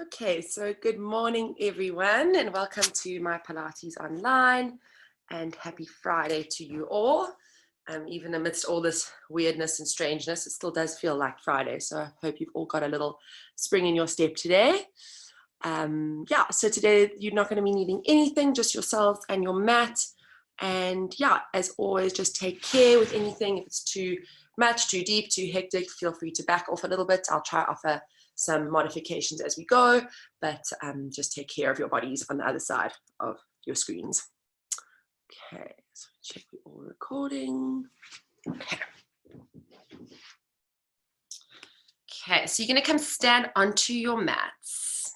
Okay, so good morning, everyone, and welcome to my Pilates online, and happy Friday to you all. Even amidst all this weirdness and strangeness, it still does feel like Friday, so I hope you've all got a little spring in your step today. Yeah, so today you're not going to be needing anything, just yourselves and your mat. And yeah, as always, just take care with anything. If it's too much, too deep, too hectic, feel free to back off a little bit. I'll try to offer some modifications as we go, but just take care of your bodies on the other side of your screens. Okay, so check we're all recording. Okay. Okay, so you're going to come stand onto your mats.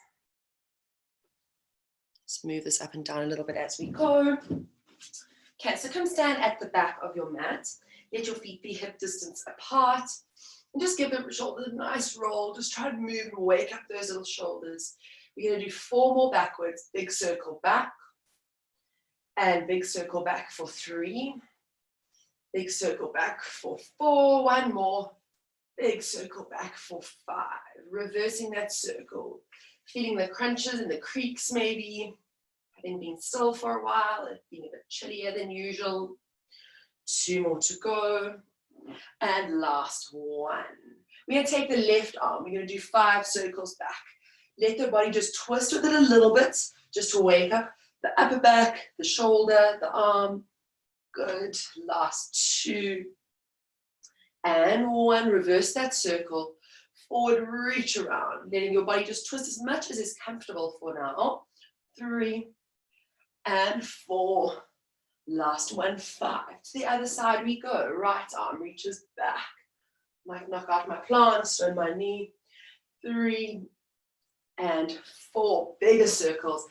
Let's move this up and down a little bit as we go. Okay, so come stand at the back of your mat. Let your feet be hip distance apart. And just give the shoulders a nice roll. Just try to move and wake up those little shoulders. We're going to do 4 more backwards. Big circle back. And big circle back for 3. Big circle back for 4. 1 more. Big circle back for 5. Reversing that circle. Feeling the crunches and the creaks maybe. Having been still for a while. It being a bit chillier than usual. 2 more to go. And last one. We're going to take the left arm. We're going to do 5 circles back. Let the body just twist with it a little bit, just to wake up the upper back, the shoulder, the arm. Good. Last 2. And 1. Reverse that circle. Forward, reach around. Letting your body just twist as much as is comfortable for now. 3 and 4. Last one, 5. To the other side we go. Right arm reaches back. Might knock out my plants and my knee. 3 and 4. Bigger circles.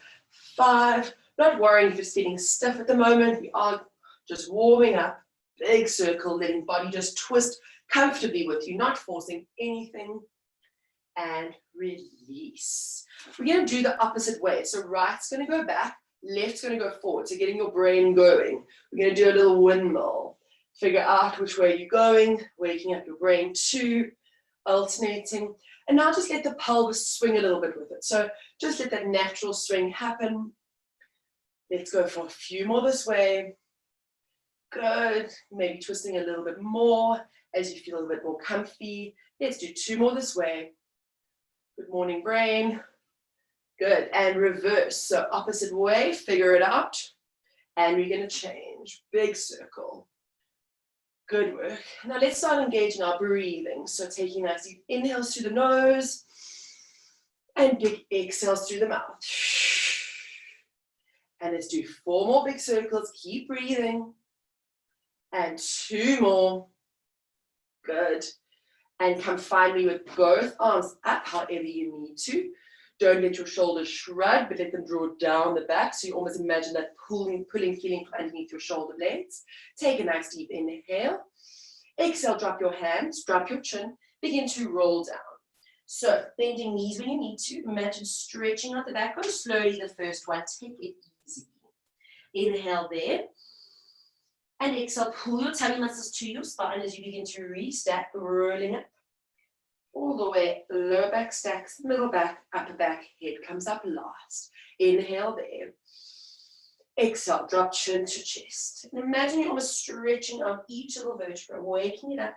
5. Not worrying if it's feeling stiff at the moment. We are just warming up. Big circle, letting body just twist comfortably with you, not forcing anything. And release. We're going to do the opposite way. So right's going to go back. Left's going to go forward, so getting your brain going. We're going to do a little windmill. Figure out which way you're going, waking up your brain too, alternating. And now just let the pelvis swing a little bit with it. So just let that natural swing happen. Let's go for a few more this way. Good. Maybe twisting a little bit more as you feel a bit more comfy. Let's do 2 more this way. Good morning, brain. Good, and reverse, so opposite way, figure it out. And we're going to change, big circle. Good work. Now let's start engaging our breathing. So taking nice deep inhales through the nose, and big exhales through the mouth. And let's do 4 more big circles, keep breathing. And 2 more. Good. And come find me with both arms up, however you need to. Don't let your shoulders shrug, but let them draw down the back. So you almost imagine that pulling feeling underneath your shoulder blades. Take a nice deep inhale. Exhale, drop your hands, drop your chin. Begin to roll down. So bending knees when you need to. Imagine stretching out the back. Go slowly the first one. Take it easy. Inhale there. And exhale, pull your tummy muscles to your spine as you begin to restack, rolling up. All the way, lower back stacks, middle back, upper back, head comes up last. Inhale there. Exhale, drop chin to chest. And imagine you're almost stretching out each little vertebra, waking it up.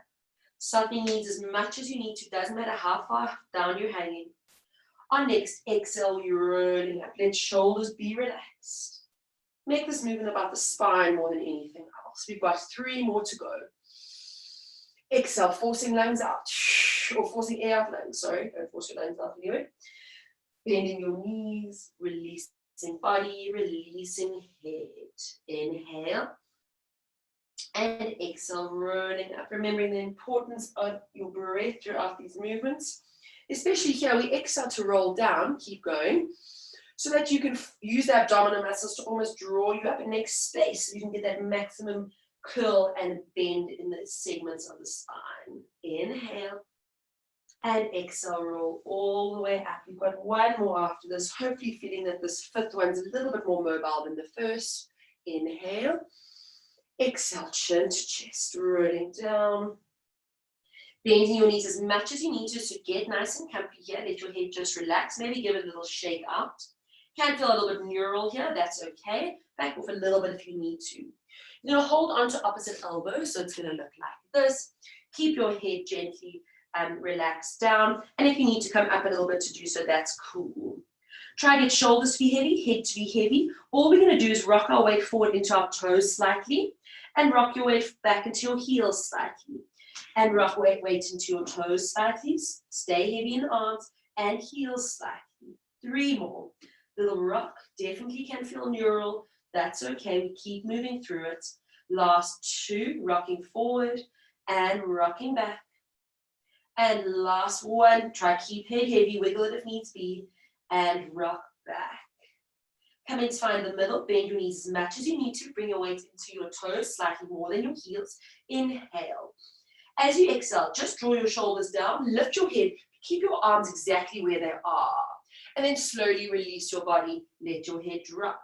Softening knees as much as you need to, doesn't matter how far down you're hanging. On next exhale, you're rolling up. Let shoulders be relaxed. Make this movement about the spine more than anything else. We've got 3 more to go. Exhale, forcing lungs out. Or forcing air out lungs, sorry. Don't force your lungs out anyway. Bending your knees, releasing body, releasing head. Inhale. And exhale, rolling up. Remembering the importance of your breath throughout these movements. Especially here, we exhale to roll down. Keep going. So that you can use the abdominal muscles to almost draw you up and make space. So you can get that maximum curl and bend in the segments of the spine. Inhale. And exhale, roll all the way up. You've got 1 more after this. Hopefully feeling that this 5th one's a little bit more mobile than the first. Inhale. Exhale, chin to chest, rolling down. Bending your knees as much as you need to, so get nice and comfy here. Let your head just relax. Maybe give it a little shake out. Can feel a little bit neural here. That's okay. Back off a little bit if you need to. You're going to hold on to opposite elbows, so it's going to look like this. Keep your head gently relaxed down. And if you need to come up a little bit to do so, that's cool. Try to get shoulders to be heavy, head to be heavy. All we're going to do is rock our weight forward into our toes slightly and rock your weight back into your heels slightly. And rock weight into your toes slightly. Stay heavy in the arms and heels slightly. 3 more. Little rock. Definitely can feel neural. That's okay. We keep moving through it. Last 2. Rocking forward and rocking back. And last 1. Try to keep head heavy. Wiggle it if needs be. And rock back. Come in to find the middle. Bend your knees as much as you need to. Bring your weight into your toes slightly more than your heels. Inhale. As you exhale, just draw your shoulders down, lift your head, keep your arms exactly where they are, and then slowly release your body, let your head drop.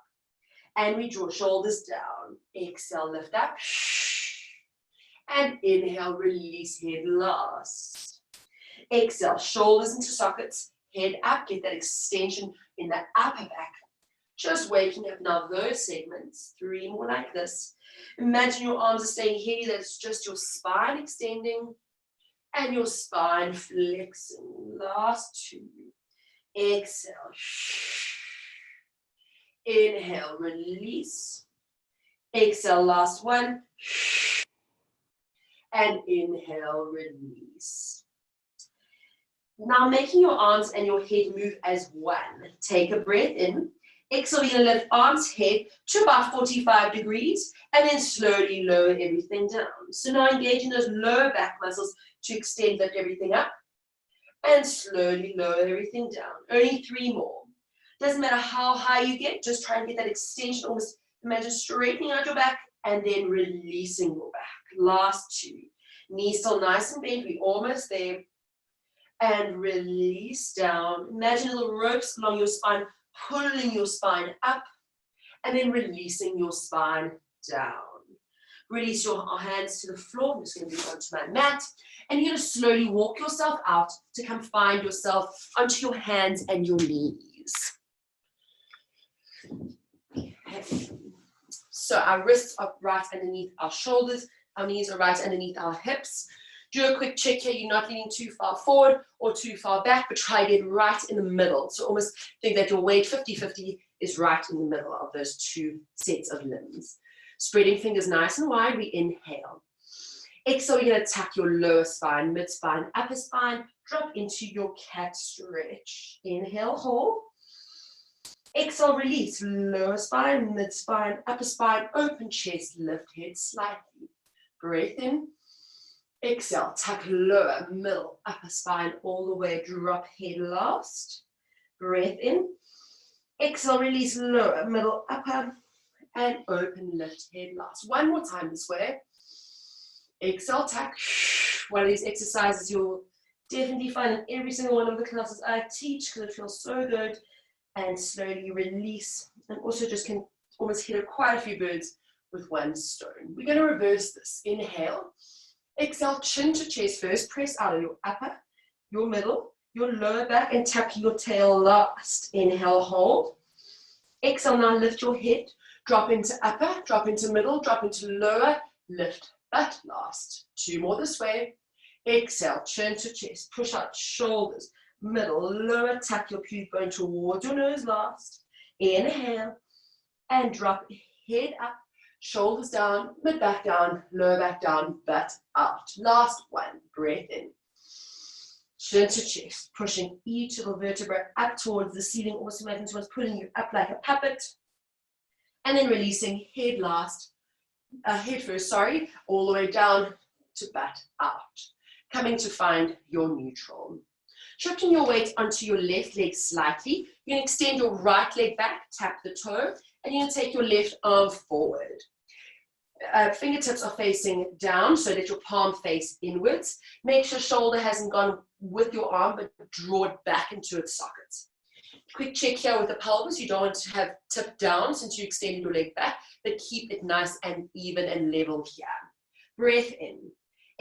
And we draw shoulders down, exhale, lift up, and inhale, release, head last. Exhale, shoulders into sockets, head up, get that extension in the upper back. Just waking up now those segments, 3 more like this. Imagine your arms are staying heavy, that's just your spine extending and your spine flexing. Last 2. Exhale. Inhale, release. Exhale, last 1. And inhale, release. Now making your arms and your head move as one. Take a breath in. Exhale, you're going to lift arms, head to about 45 degrees and then slowly lower everything down. So now engaging those lower back muscles to extend, lift everything up and slowly lower everything down. Only 3 more. Doesn't matter how high you get, just try and get that extension, almost imagine straightening out your back and then releasing your back. Last 2. Knees still nice and bent, we're almost there. And release down. Imagine little ropes along your spine, pulling your spine up and then releasing your spine down. Release your hands to the floor. I'm just going to move onto my mat. And you're going to slowly walk yourself out to come find yourself onto your hands and your knees. Okay. So our wrists are right underneath our shoulders. Our knees are right underneath our hips. Do a quick check here. You're not leaning too far forward or too far back, but try to get right in the middle. So almost think that your weight 50-50 is right in the middle of those 2 sets of limbs. Spreading fingers nice and wide, we inhale. Exhale, you're going to tuck your lower spine, mid spine, upper spine, drop into your cat stretch. Inhale, hold. Exhale, release, lower spine, mid spine, upper spine, open chest, lift head slightly. Breath in. Exhale, tuck lower, middle, upper spine all the way, drop head last. Breath in. Exhale, release lower, middle, upper, and open, lift head last. 1 more time this way. Exhale, tuck. One of these exercises you'll definitely find in every single one of the classes I teach because it feels so good. And slowly release. And also just can almost hit quite a few birds with 1 stone. We're going to reverse this. Inhale. Exhale, chin to chest first. Press out of your upper, your middle, your lower back, and tuck your tail last. Inhale, hold. Exhale, now lift your head. Drop into upper, drop into middle, drop into lower, lift butt last. 2 more this way. Exhale, chin to chest. Push out shoulders, middle, lower, tuck your pubic bone towards your nose last. Inhale, and drop head up. Shoulders down, mid back down, lower back down, butt out. Last 1, breath in. Chin to chest, pushing each little vertebra up towards the ceiling, almost imagine someone's pulling you up like a puppet. And then releasing head last, head first, sorry, all the way down to butt out. Coming to find your neutral. Shifting your weight onto your left leg slightly. You're going to extend your right leg back, tap the toe, and you're going to take your left arm forward. Fingertips are facing down so that your palm face inwards. Make sure shoulder hasn't gone with your arm, but draw it back into its socket. Quick check here with the pelvis. You don't want to have tip down since you extended your leg back, but keep it nice and even and level here. Breath in.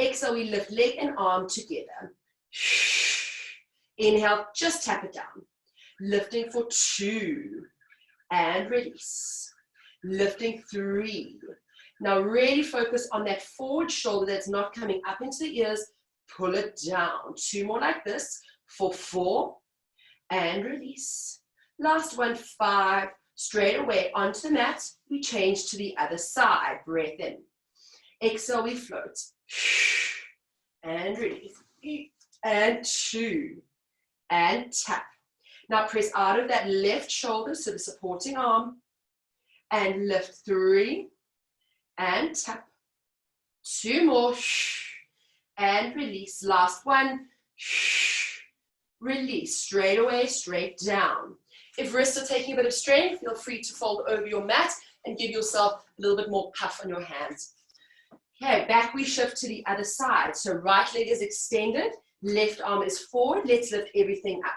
Exhale, we lift leg and arm together. Inhale, just tap it down. Lifting for 2 and release. Lifting 3. Now really focus on that forward shoulder that's not coming up into the ears. Pull it down. 2 more like this for 4 and release. Last one, 5. Straight away onto the mat. We change to the other side. Breath in. Exhale, we float. And release. And 2. And tap. Now press out of that left shoulder, so the supporting arm. And lift 3. And tap. 2 more. And release. Last one. Release. Straight away, straight down. If wrists are taking a bit of strain, feel free to fold over your mat and give yourself a little bit more puff on your hands. Okay, back we shift to the other side. So right leg is extended, left arm is forward. Let's lift everything up.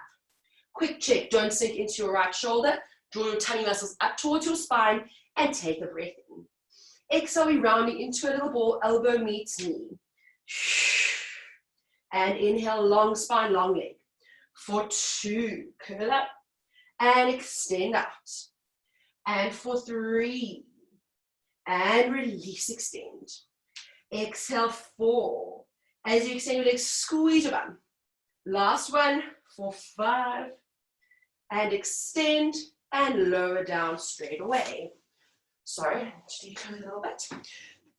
Quick check, don't sink into your right shoulder. Draw your tummy muscles up towards your spine and take a breath in. Exhale, we rounding into a little ball, elbow meets knee. And inhale, long spine, long leg. For 2, curl up. And extend out. And for 3. And release, extend. Exhale, 4. As you extend your legs, squeeze your bum. Last one for 5. And extend and lower down straight away. Sorry, just decline a little bit.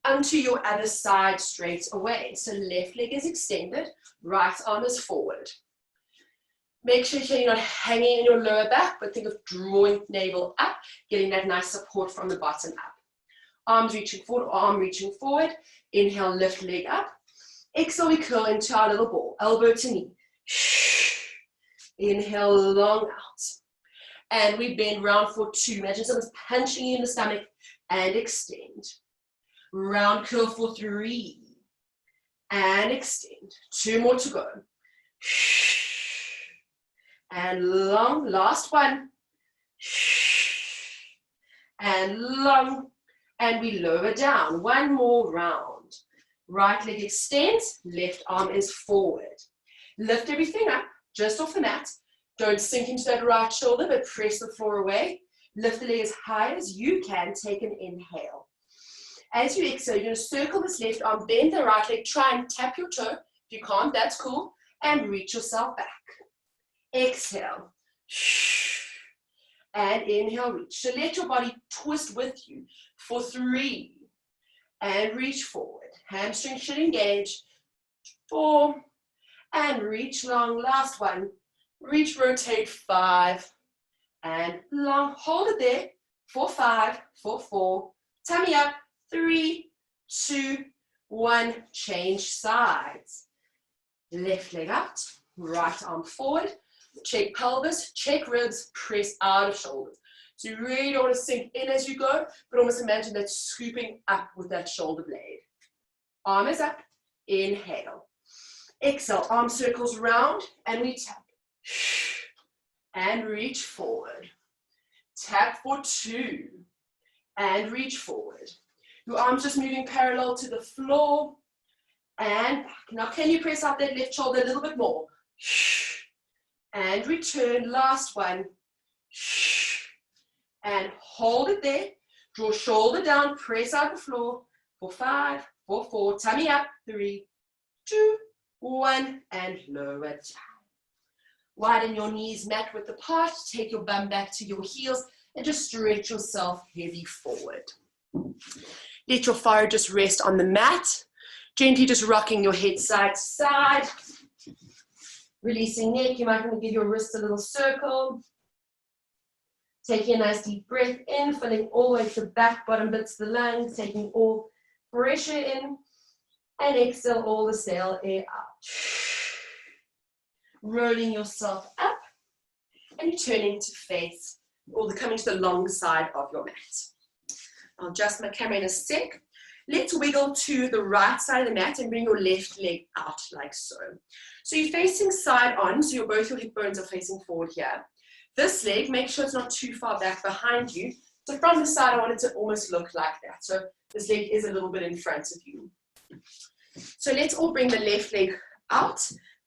Onto your other side straight away. So left leg is extended, right arm is forward. Make sure you're not hanging in your lower back, but think of drawing navel up, getting that nice support from the bottom up. Arms reaching forward, arm reaching forward. Inhale, lift leg up. Exhale, we curl into our little ball, elbow to knee. Inhale, long out. And we bend round for 2. Imagine someone's punching you in the stomach and extend. Round curl for 3. And extend. 2 more to go. And long, last one. And long, and we lower down. 1 more round. Right leg extends, left arm is forward. Lift everything up, just off the mat. Don't sink into that right shoulder, but press the floor away. Lift the leg as high as you can, take an inhale. As you exhale, you're going to circle this left arm, bend the right leg, try and tap your toe. If you can't, that's cool. And reach yourself back. Exhale. And inhale, reach. So let your body twist with you for 3. And reach forward. Hamstring should engage. 4. And reach long. Last one. Reach, rotate. 5. And long. Hold it there for 5, for 4. Tummy up. 3, 2, 1. Change sides. Left leg out. Right arm forward. Check pelvis, check ribs, press out of shoulders. So you really don't want to sink in as you go, but almost imagine that scooping up with that shoulder blade. Arm is up, inhale. Exhale, arm circles round, and we tap. And reach forward. Tap for 2, and reach forward. Your arms just moving parallel to the floor, and back. Now can you press out that left shoulder a little bit more? And return, last one. And hold it there. Draw shoulder down, press out the floor for 5, for 4. Tummy up, 3, 2, 1. And lower down. Widen your knees mat width apart. Take your bum back to your heels and just stretch yourself heavy forward. Let your forehead just rest on the mat. Gently just rocking your head side to side. Releasing neck, you might want to give your wrist a little circle. Taking a nice deep breath in, filling all the way to the back, bottom bits of the lungs, taking all pressure in, and exhale all the stale air out. Rolling yourself up, and turning to face, or coming to the long side of your mat. I'll adjust my camera in a sec. Let's wiggle to the right side of the mat and bring your left leg out like so. So you're facing side on, so both your hip bones are facing forward here. This leg, make sure it's not too far back behind you. So from the side, I want it to almost look like that. So this leg is a little bit in front of you. So let's all bring the left leg out.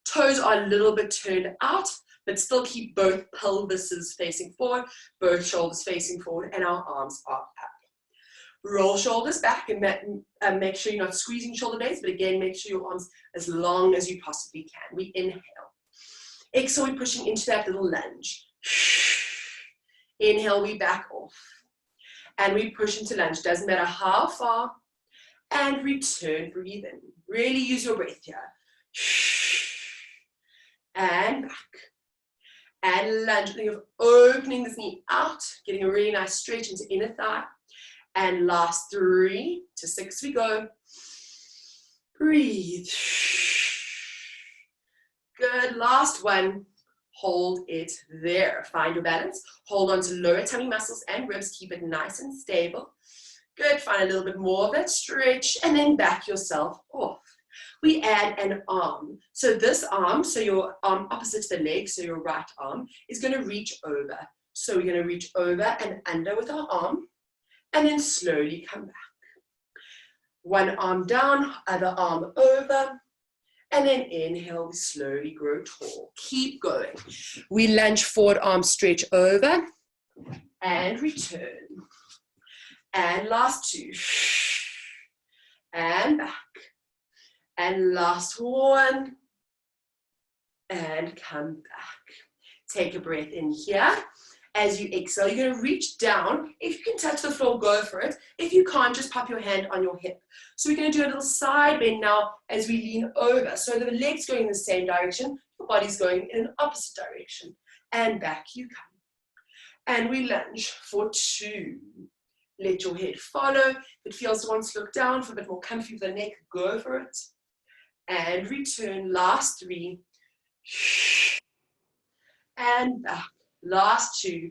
Toes are a little bit turned out, but still keep both pelvises facing forward, both shoulders facing forward, and our arms are up. Roll shoulders back and make sure you're not squeezing shoulder blades, but again, make sure your arms as long as you possibly can. We inhale. Exhale, we're pushing into that little lunge. Inhale, we back off. And we push into lunge. Doesn't matter how far. And return, breathe in. Really use your breath here. And back. And lunge. Think of opening this knee out, getting a really nice stretch into inner thigh. And last 3 to 6 we go. Breathe. Good. Last one. Hold it there. Find your balance. Hold on to lower tummy muscles and ribs. Keep it nice and stable. Good. Find a little bit more of that stretch and then back yourself off. We add an arm. So this arm, so your arm opposite to the leg, so your right arm, is going to reach over. So we're going to reach over and under with our arm and then slowly come back. One arm down, other arm over. And then inhale, we slowly grow tall. Keep going. We lunge forward, arm stretch over. And return. And last 2. And back. And last 1. And come back. Take a breath in here. As you exhale, you're going to reach down. If you can touch the floor, go for it. If you can't, just pop your hand on your hip. So we're going to do a little side bend now as we lean over. So the legs going in the same direction, your body's going in an opposite direction. And back you come. And we lunge for 2. Let your head follow. If it feels to want to look down for a bit more comfy with the neck, go for it. And return. Last 3. And back. Last 2.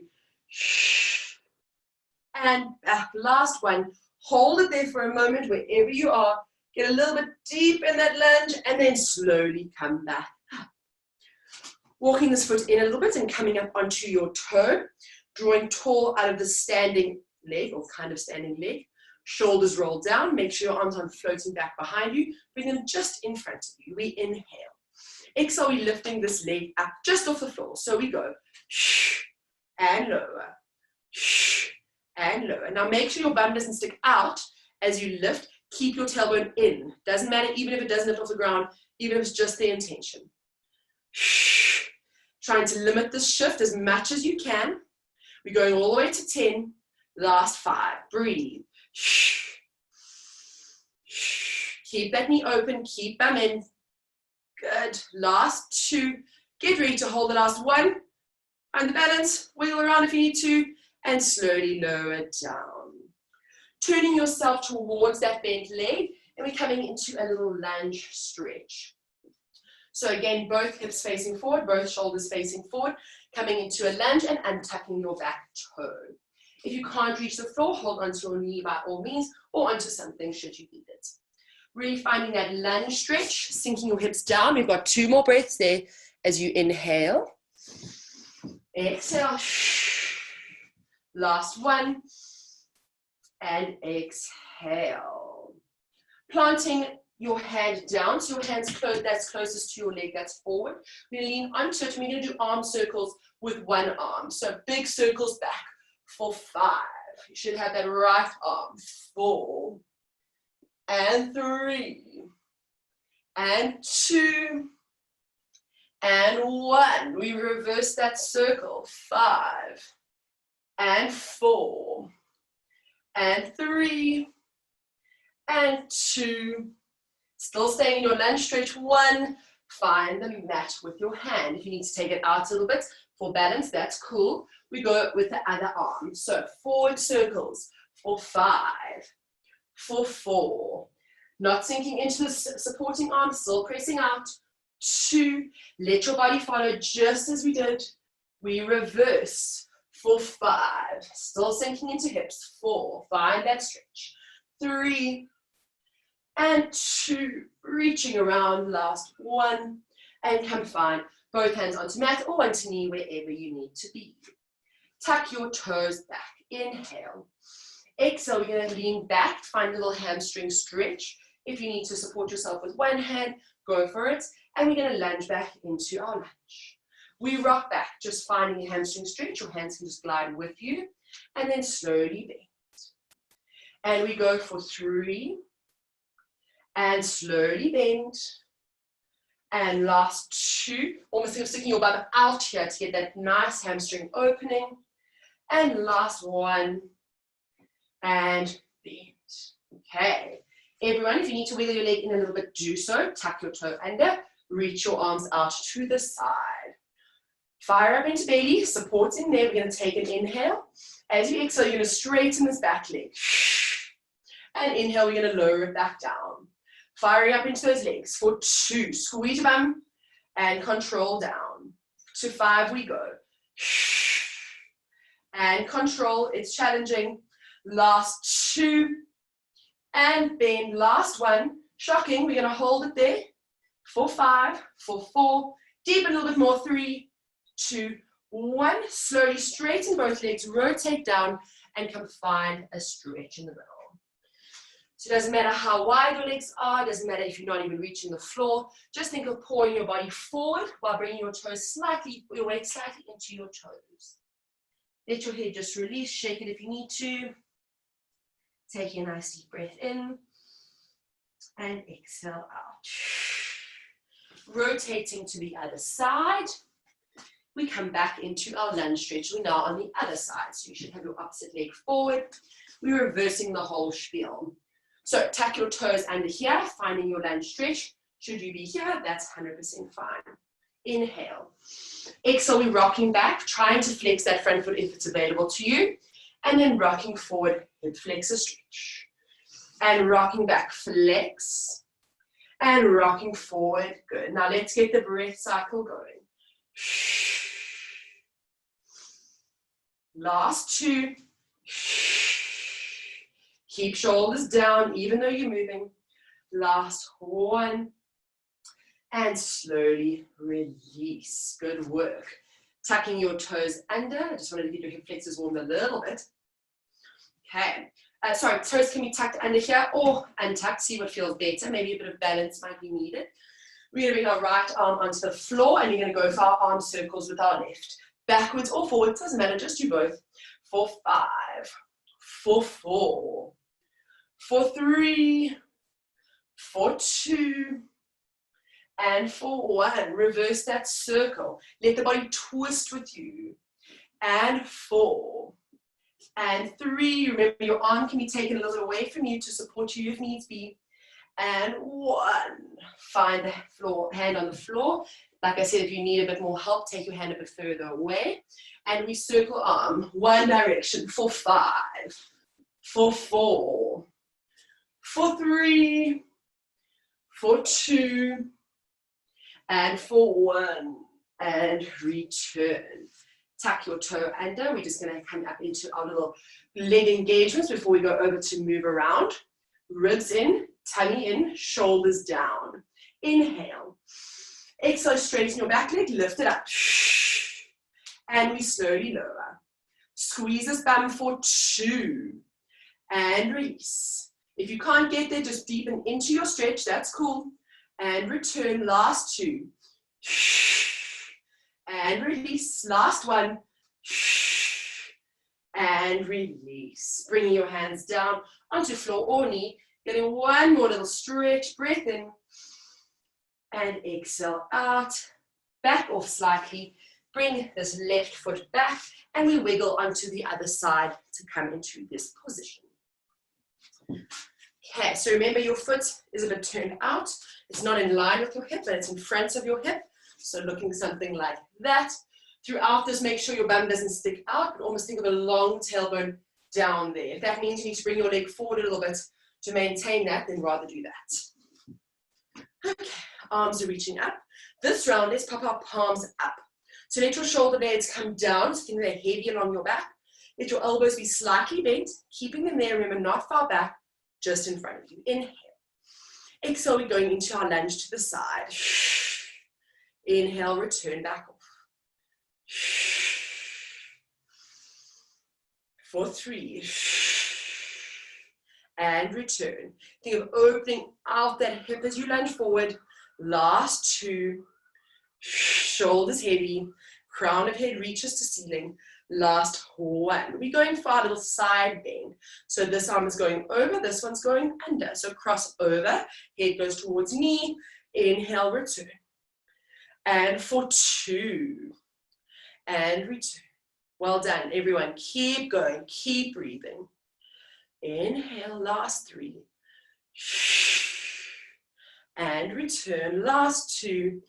And back. Last 1. Hold it there for a moment wherever you are. Get a little bit deep in that lunge and then slowly come back up. Walking this foot in a little bit and coming up onto your toe. Drawing tall out of the standing leg or kind of standing leg. Shoulders roll down. Make sure your arms aren't floating back behind you. Bring them just in front of you. We inhale. Exhale, we're lifting this leg up just off the floor. So we go and lower, and lower. Now make sure your bum doesn't stick out as you lift. Keep your tailbone in. Doesn't matter even if it doesn't lift off the ground, even if it's just the intention. Trying to limit this shift as much as you can. We're going all the way to 10. Last 5. Breathe. Keep that knee open. Keep bum in. Good. Last 2. Get ready to hold the last 1. Find the balance. Wiggle around if you need to. And slowly lower down. Turning yourself towards that bent leg. And we're coming into a little lunge stretch. So again, both hips facing forward. Both shoulders facing forward. Coming into a lunge and untucking your back toe. If you can't reach the floor, hold onto your knee by all means. Or onto something should you need it. Really finding that lunge stretch, sinking your hips down. We've got 2 more breaths there as you inhale. Exhale. Last 1. And exhale. Planting your hand down, so your hand's close, that's closest to your leg, that's forward. We're going to lean onto it, and we're going to do arm circles with one arm. So big circles back for 5. You should have that right arm. 4. And 3, and 2, and 1. We reverse that circle. 5, and 4, and 3, and 2. Still staying in your lunge stretch. 1. Find the mat with your hand. If you need to take it out a little bit for balance, that's cool. We go with the other arm. So forward circles for 5. For 4, not sinking into the supporting arm, still pressing out. 2, let your body follow just as we did. We reverse for 5, still sinking into hips. 4, find that stretch. 3, and 2, reaching around. Last 1, and come find both hands onto mat or onto knee, wherever you need to be. Tuck your toes back. Inhale. Exhale, we're going to lean back, find a little hamstring stretch. If you need to support yourself with one hand, go for it. And we're going to lunge back into our lunge. We rock back, just finding your hamstring stretch. Your hands can just glide with you. And then slowly bend. And we go for 3. And slowly bend. And last 2. Almost sticking your bum out here to get that nice hamstring opening. And last 1. And bend. Okay. Everyone, if you need to wiggle your leg in a little bit, do so. Tuck your toe under. Reach your arms out to the side. Fire up into belly, supporting there. We're going to take an inhale. As you exhale, you're going to straighten this back leg. And inhale, we're going to lower it back down. Firing up into those legs for 2. Squeeze your bum and control down. To 5 we go. And control, it's challenging. Last 2. And bend. Last 1. Shocking, we're going to hold it there. For 5, for 4. Deepen a little bit more. 3, 2, 1. Slowly straighten both legs, rotate down, and come find a stretch in the middle. So it doesn't matter how wide your legs are, it doesn't matter if you're not even reaching the floor. Just think of pouring your body forward while bringing your toes slightly, your weight slightly into your toes. Let your head just release, shake it if you need to. Take a nice deep breath in and exhale out. Rotating to the other side. We come back into our lunge stretch. We're now on the other side. So you should have your opposite leg forward. We're reversing the whole spiel. So tuck your toes under here, finding your lunge stretch. Should you be here, that's 100% fine. Inhale. Exhale, we're rocking back, trying to flex that front foot if it's available to you. And then rocking forward, hip flexor stretch. And rocking back, flex. And rocking forward, good. Now let's get the breath cycle going. Last 2. Keep shoulders down even though you're moving. Last 1. And slowly release. Good work. Tucking your toes under. I just wanted to get your hip flexors warmed a little bit. Okay. Sorry, toes can be tucked under here or untucked. See what feels better. Maybe a bit of balance might be needed. We're going to bring our right arm onto the floor and we're going to go for our arm circles with our left. Backwards or forwards, doesn't matter, just do both. For 5, for 4, for 3, for 2, and for 1. Reverse that circle. Let the body twist with you. And 4, and 3. Remember, your arm can be taken a little bit away from you to support you if needs be. And 1. Find the floor, hand on the floor. Like I said, if you need a bit more help, take your hand a bit further away. And we circle arm, one direction for 5, for 4, for 3, for 2, and for 1. And return. Tuck your toe under. We're just going to come up into our little leg engagements before we go over to move around. Ribs in, tummy in, shoulders down. Inhale. Exhale, straighten your back leg, lift it up. And we slowly lower. Squeeze this bum for 2. And release. If you can't get there, just deepen into your stretch. That's cool. And return. Last 2. And release. Last 1. And release. Bringing your hands down onto floor or knee. Getting one more little stretch. Breath in. And exhale out. Back off slightly. Bring this left foot back. And we wiggle onto the other side to come into this position. Okay, so remember your foot is a bit turned out. It's not in line with your hip, but it's in front of your hip. So looking something like that. Throughout this, make sure your bum doesn't stick out, but almost think of a long tailbone down there. If that means you need to bring your leg forward a little bit to maintain that, then rather do that. Okay, arms are reaching up. This round, let's pop our palms up. So let your shoulder blades come down, so think they're heavy along your back. Let your elbows be slightly bent, keeping them there, remember, not far back, just in front of you. Inhale. Exhale, we're going into our lunge to the side. Inhale, return back off. For 3. and return. Think of opening out that hip as you lunge forward. Last 2, shoulders heavy, crown of head reaches to ceiling. Last 1. We're going for our little side bend. So this arm is going over, this one's going under. So cross over, head goes towards knee, inhale, return. And for 2, and return. Well done, everyone. Keep going, keep breathing. Inhale, last 3. And return, last 2.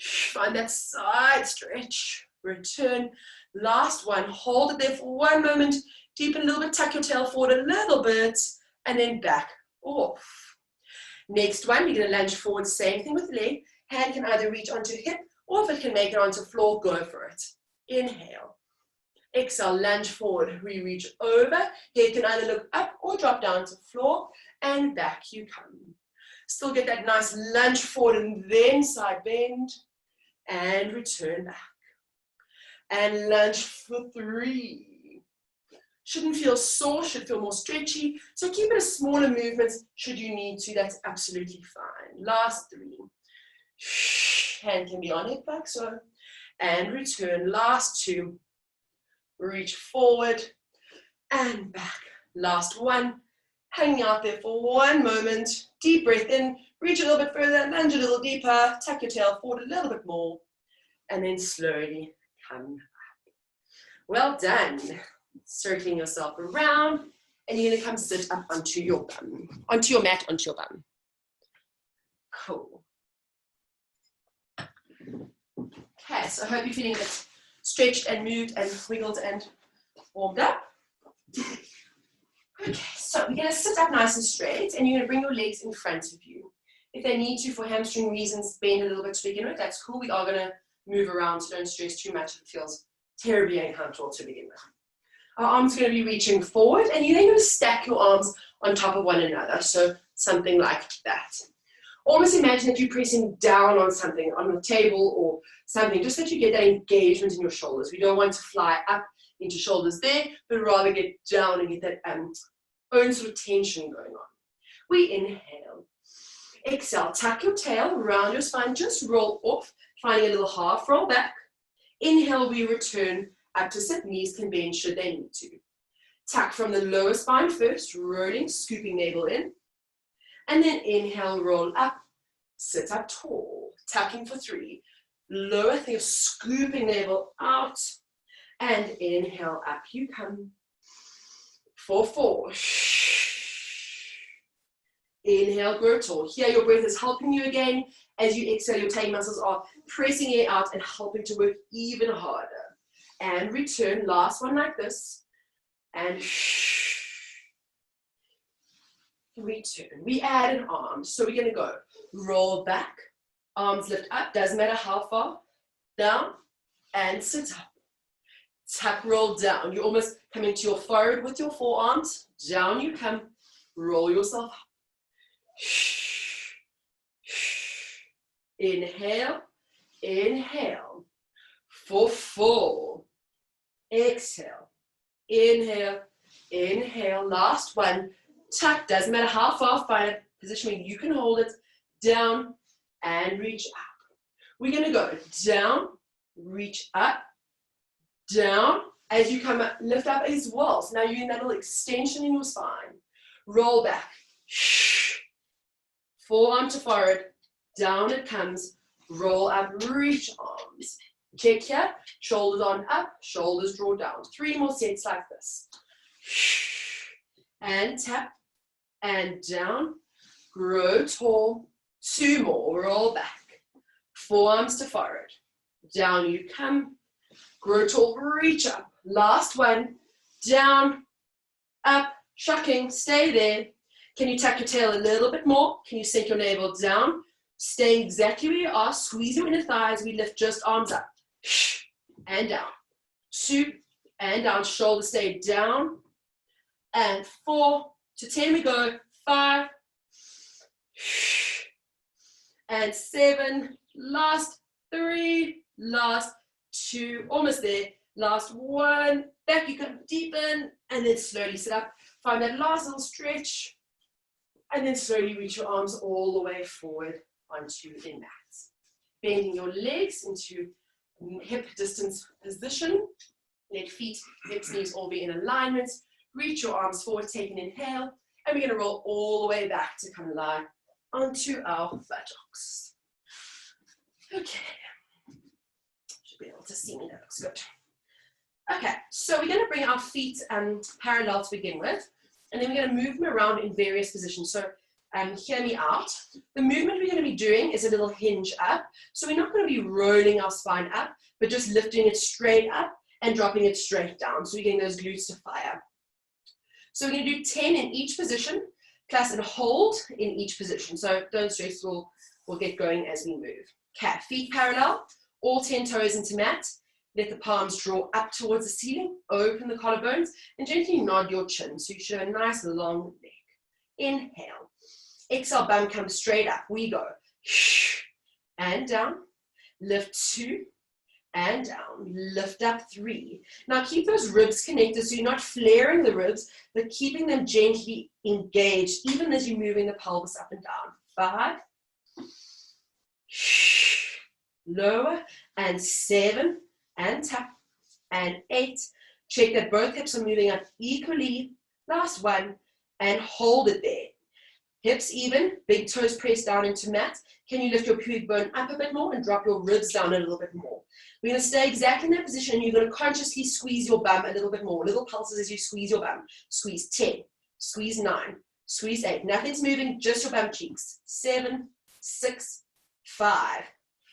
Find that side stretch. Return, last 1. Hold it there for 1 moment. Deepen a little bit, tuck your tail forward a little bit, and then back off. Next one, you're going to lunge forward, same thing with the leg. Hand can either reach onto hip, or if it can make it onto floor, go for it. Inhale. Exhale, lunge forward, we reach over. Head can either look up or drop down to floor, and back you come. Still get that nice lunge forward and then side bend, and return back. And lunge for 3. Shouldn't feel sore, should feel more stretchy. So keep it a smaller movement should you need to, that's absolutely fine. Last 3. Hand can be on hip back, so, and return. Last 2. Reach forward and back. Last 1. Hanging out there for 1 moment. Deep breath in. Reach a little bit further. Lunge a little deeper. Tuck your tail forward a little bit more. And then slowly come up. Well done. Circling yourself around. And you're going to come sit up onto your bum. Onto your mat, onto your bum. Cool. Okay, so I hope you're feeling it stretched and moved and wiggled and warmed up. Okay, so we're going to sit up nice and straight, and you're going to bring your legs in front of you. If they need to, for hamstring reasons, bend a little bit to begin with. That's cool. We are going to move around, so don't stress too much if it feels terribly uncomfortable to begin with. Our arms are going to be reaching forward, and you're then going to stack your arms on top of one another. So something like that. Almost imagine that you're pressing down on something, on a table or something, just that you get that engagement in your shoulders. We don't want to fly up into shoulders there, but rather get down and get that own sort of tension going on. We inhale. Exhale, tuck your tail, round your spine, just roll off, finding a little half roll back. Inhale, we return up to sit, knees can bend should they need to. Tuck from the lower spine first, rolling, scooping navel in. And then inhale, roll up, sit up tall, tucking for 3. Lower, think of scooping navel out, and inhale, up you come. For 4. Inhale, grow tall. Here your breath is helping you again. As you exhale, your tail muscles are pressing air out and helping to work even harder. And return, last one like this, and return. We add an arm, so we're going to go roll back, arms lift up, doesn't matter how far, down, and sit up. Tuck, roll down. You're almost coming to your forehead with your forearms. Down you come, roll yourself up. Inhale, inhale. For 4. Exhale, inhale, inhale. Last 1. Tuck, doesn't matter how far, find a position where you can hold it, down, and reach up. We're going to go down, reach up, down, as you come up, lift up as well. So now you're in that little extension in your spine. Roll back, forearm to forehead, down it comes, roll up, reach arms. Check here, shoulders on up, shoulders draw down. 3 more sets like this. And tap, and down, grow tall. 2 more, roll back, forearms to forehead, down you come, grow tall, reach up. Last 1, down, up, shucking, stay there. Can you tuck your tail a little bit more? Can you sink your navel down? Stay exactly where you are, squeeze your inner thighs, we lift just arms up, and down. 2, and down, shoulders stay down, and 4, to 10 we go, 5, and 7, last 3, last 2, almost there, last 1, back you come deepen, and then slowly sit up, find that last little stretch, And then slowly reach your arms all the way forward onto the mat. Bending your legs into hip distance position. Let feet, hips, knees all be in alignment. Reach your arms forward, take an inhale. And we're going to roll all the way back to come lie onto our buttocks. Okay. Should be able to see me, that looks good. Okay, so we're going to bring our feet parallel to begin with. And then we're going to move them around in various positions. So hear me out. The movement we're going to be doing is a little hinge up. So we're not going to be rolling our spine up, but just lifting it straight up and dropping it straight down. So we're getting those glutes to fire. So we're going to do 10 in each position, plus and hold in each position. So don't stress, we'll get going as we move. Okay, feet parallel, all 10 toes into mat. Let the palms draw up towards the ceiling, open the collarbones, and gently nod your chin. So you should have a nice long neck. Inhale. Exhale, bum comes straight up. We go. And down. Lift 2. And down. Lift up 3. Now keep those ribs connected so you're not flaring the ribs, but keeping them gently engaged, even as you're moving the pelvis up and down. 5. Lower. And 7. And tap. And 8. Check that both hips are moving up equally. Last one. And hold it there. Hips even, big toes pressed down into mat. Can you lift your pubic bone up a bit more and drop your ribs down a little bit more? We're going to stay exactly in that position, and you're going to consciously squeeze your bum a little bit more. Little pulses as you squeeze your bum. Squeeze 10, squeeze 9, squeeze 8. Nothing's moving, just your bum cheeks. 7, 6, 5,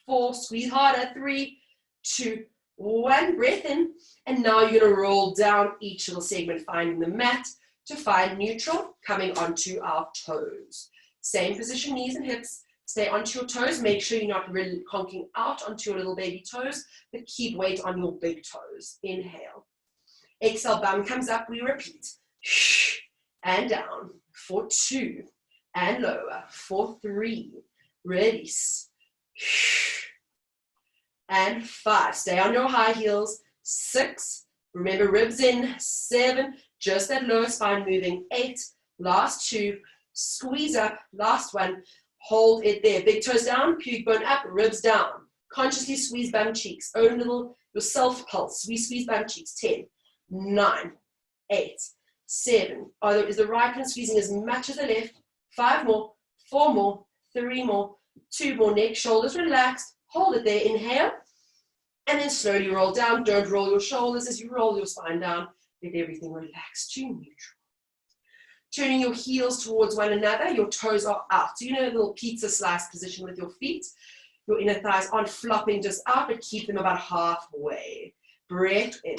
4, squeeze harder. 3, 2, 1. Breath in. And now you're going to roll down each little segment, finding the mat to find neutral, coming onto our toes. Same position, knees and hips. Stay onto your toes. Make sure you're not really conking out onto your little baby toes, but keep weight on your big toes. Inhale. Exhale, bum comes up. We repeat. And down. For 2. And lower. For 3. Release. And 5. Stay on your high heels. 6. Remember, ribs in. 7. Just that lower spine moving. 8. Last 2. Squeeze up. Last 1. Hold it there. Big toes down, pubic bone up, ribs down. Consciously squeeze bum cheeks. Own little yourself pulse. Squeeze bum cheeks. 10, 9, 8, 7. Is the right hand squeezing as much as the left? 5 more, 4 more, 3 more, 2 more. Neck, shoulders relaxed. Hold it there. Inhale. And then slowly roll down. Don't roll your shoulders as you roll your spine down. Let everything relax to neutral. Turning your heels towards one another, your toes are out. So you know a little pizza slice position with your feet. Your inner thighs aren't flopping just out, but keep them about halfway. Breath in.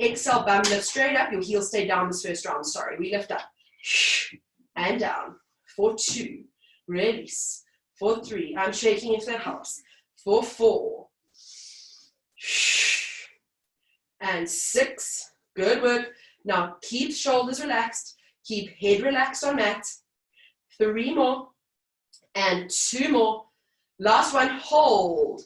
Exhale, bum lift straight up. Your heels stay down this first round. Sorry, we lift up. And down. For 2. Release. For 3. I'm shaking if that helps. For 4. And 6. Good work. Now keep shoulders relaxed. Keep head relaxed on mat. 3 more. And 2 more. Last one, hold.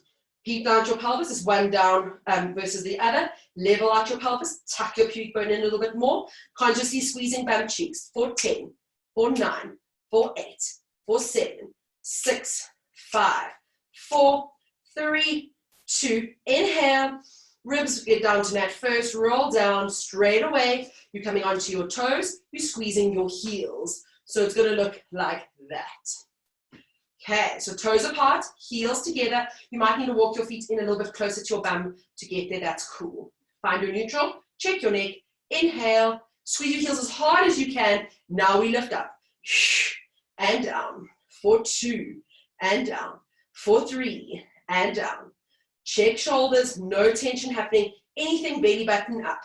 Peep down your pelvis. It's one down versus the other. Level out your pelvis. Tuck your pubic bone in a little bit more. Consciously squeezing bum cheeks. For 10. For 9. For 8. For 7. 6. 5. 4. 3. 2. Inhale. Ribs get down to mat first. Roll down straight away. You're coming onto your toes. You're squeezing your heels. So it's going to look like that. Okay, so toes apart, heels together. You might need to walk your feet in a little bit closer to your bum to get there. That's cool. Find your neutral. Check your neck. Inhale. Squeeze your heels as hard as you can. Now we lift up. And down. For 2. And down. For 3. And down. Check shoulders. No tension happening. Anything belly button up.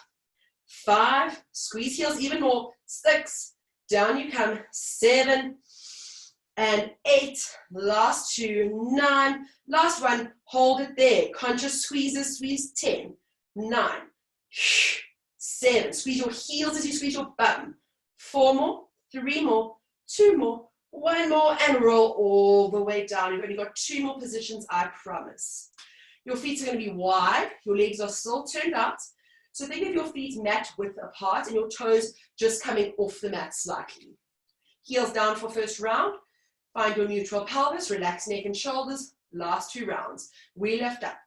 5. Squeeze heels even more. 6. Down you come. 7. And 8. Last 2. 9. Last 1. Hold it there. Conscious squeezes. Squeeze. 10. 9. 7. Squeeze your heels as you squeeze your bum. 4 more. 3 more. 2 more. 1 more. And roll all the way down. You've only got 2 more positions, I promise. Your feet are going to be wide. Your legs are still turned out. So think of your feet mat width apart and your toes just coming off the mat slightly. Heels down for first round. Find your neutral pelvis, relax neck and shoulders. Last 2 rounds. We lift up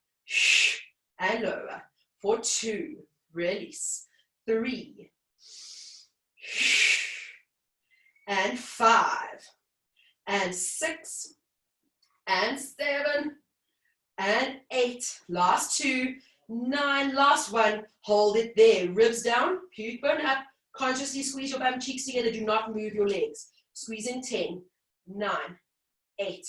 and lower. For 2, release. 3, and 5, and 6, and 7, and 8. Last 2, 9, last 1. Hold it there. Ribs down, puke bone up. Consciously squeeze your bum cheeks together. Do not move your legs. Squeeze in 10, 9, 8.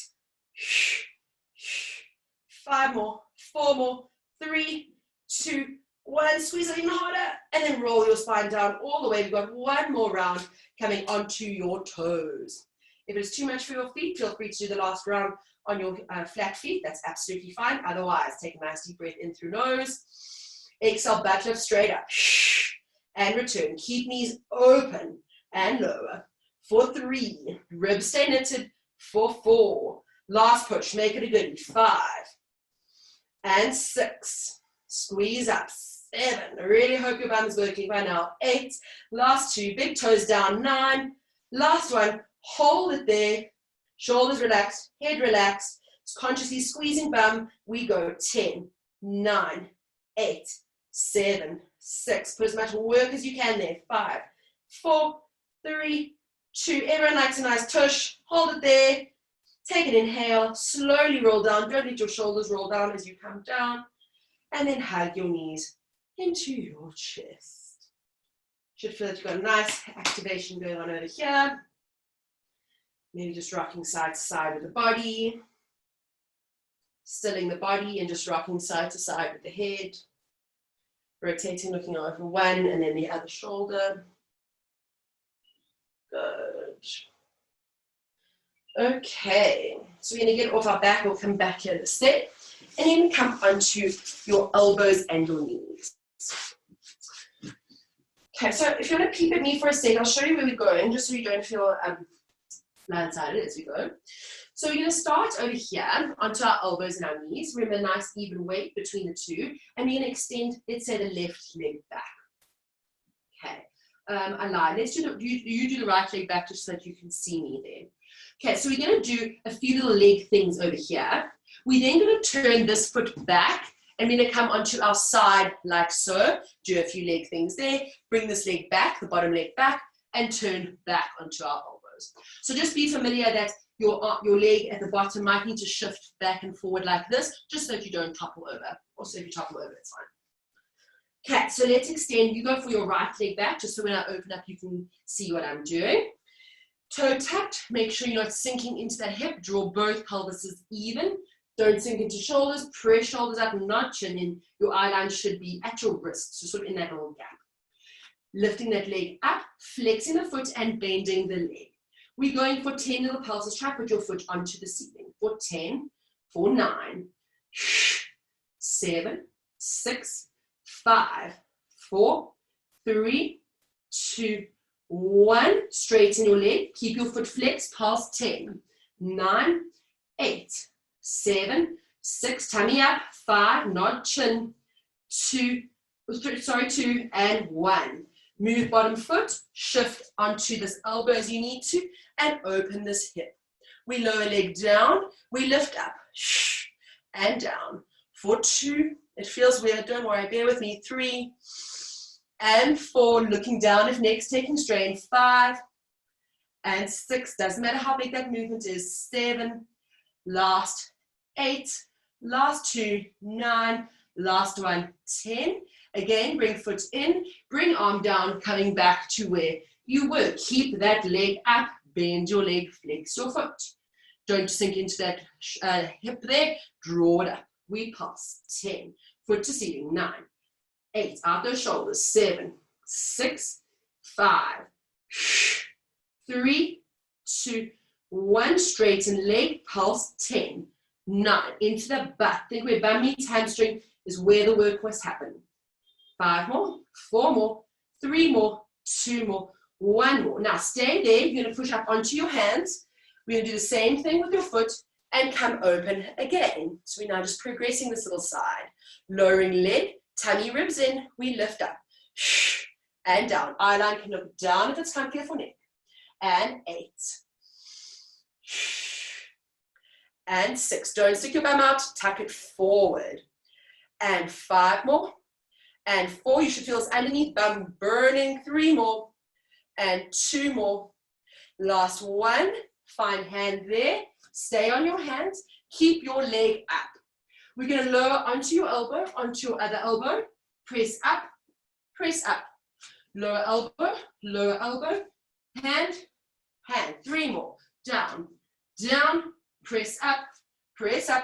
5 more, 4 more, 3, 2, 1. Squeeze it even harder, and then roll your spine down all the way. We've got 1 more round coming onto your toes. If it's too much for your feet, feel free to do the last round on your flat feet. That's absolutely fine. Otherwise, take a nice deep breath in through nose. Exhale, butt lift straight up. And return. Keep knees open and lower. For 3, ribs stay knitted. For 4, last push, make it a goodie. 5, and 6, squeeze up. 7, I really hope your bum is working by now. 8, last 2, big toes down. 9, last 1, hold it there. Shoulders relaxed, head relaxed. Consciously squeezing bum. We go 10, 9, 8, 7, 6. Put as much work as you can there. 5, 4, 3, 2. Everyone likes a nice tush. Hold it there. Take an inhale. Slowly roll down. Don't let your shoulders roll down as you come down. And then hug your knees into your chest. Should feel that you've got a nice activation going on over here. Maybe just rocking side to side with the body. Stilling the body and just rocking side to side with the head. Rotating, looking over one and then the other shoulder. Good. Okay, so we're going to get off our back. We'll come back here to sit. And then come onto your elbows and your knees. Okay, so if you want to peep at me for a second, I'll show you where we're going, just so you don't feel blindsided as we go. So we're going to start over here onto our elbows and our knees. Remember, nice even weight between the two. And we're going to extend, let's say, the left leg back. Okay, I lied. Let's do you do the right leg back just so that you can see me there. Okay, so we're going to do a few little leg things over here. We're then going to turn this foot back and we're going to come onto our side like so. Do a few leg things there. Bring this leg back, the bottom leg back, and turn back onto our elbows. So just be familiar that your leg at the bottom might need to shift back and forward like this, just so that you don't topple over. Also, if you topple over, it's fine. Okay, so let's extend. You go for your right leg back, just so when I open up, you can see what I'm doing. Toe tucked, make sure you're not sinking into that hip. Draw both pelvises even. Don't sink into shoulders. Press shoulders up, not chin in. Your eye line should be at your wrist, so sort of in that little gap. Lifting that leg up, flexing the foot and bending the leg. We're going for 10 little pulses. Try to put your foot onto the ceiling. For 10, for 9, 7, 6, 5, 4, 3, 2, 1. Straighten your leg. Keep your foot flexed. Pulse 10, 9, 8, 7, 6. Tummy up. 5. Nod chin. 2, and 1. Move bottom foot. Shift onto this elbow as you need to, and open this hip. We lower leg down. We lift up and down. For 2. It feels weird. Don't worry. Bear with me. 3. And 4, looking down if neck's taking strain. 5 and 6, doesn't matter how big that movement is. 7, last 8, last 2, 9, last 1, 10. Again, bring foot in, bring arm down, coming back to where you were. Keep that leg up, bend your leg, flex your foot. Don't sink into that hip there. Draw it up. We pulse. 10, foot to ceiling. 9, 8, out those shoulders. 7, 6, 5, 3, 2, 1. Straighten leg, pulse. 10, 9, into the butt. Think where bum meets hamstring is where the work must happen. 5 more, 4 more, 3 more, 2 more, 1 more. Now stay there. You're going to push up onto your hands. We're going to do the same thing with your foot and come open again. So we're now just progressing this little side. Lowering leg, tummy ribs in, we lift up and down. Eye line can look down if it's time, careful neck. and 8. And 6. Don't stick your bum out, tuck it forward. And 5 more. And 4, you should feel this underneath bum burning. 3 more. And 2 more. Last 1. Find hand there. Stay on your hands. Keep your leg up. We're going to lower onto your elbow, onto your other elbow. Press up, press up. Lower elbow, hand, hand. 3 more. Down, down, press up,